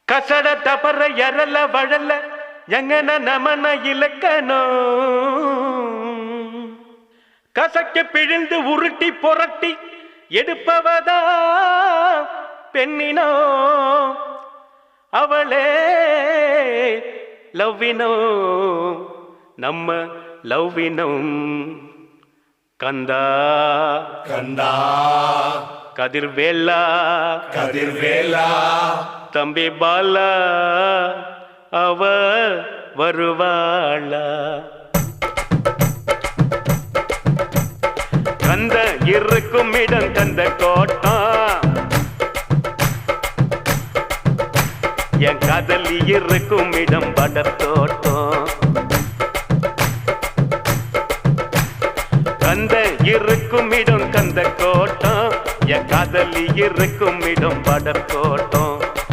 கசட தபர எரல வழல எங்கன நமன இலக்கணோ கசக்க பிழிந்து உருட்டி புரட்டி எடுப்பவதா பெண்ணினோ அவளே லவ்வினோ நம்ம லவ்வினம் கந்தா கந்தா கதிர்வேலா கதிர்வேலா தம்பி பாலா அவ வருவாளா கந்த இருக்கும் இடம் கந்த கோட்டம் என் காதலி இருக்கும் இடம் படத்தோட்டம் கந்த இருக்கும் இடம் கந்த கோட்டம் என் காதலி இருக்கும் இடம் படத்தோட்டம்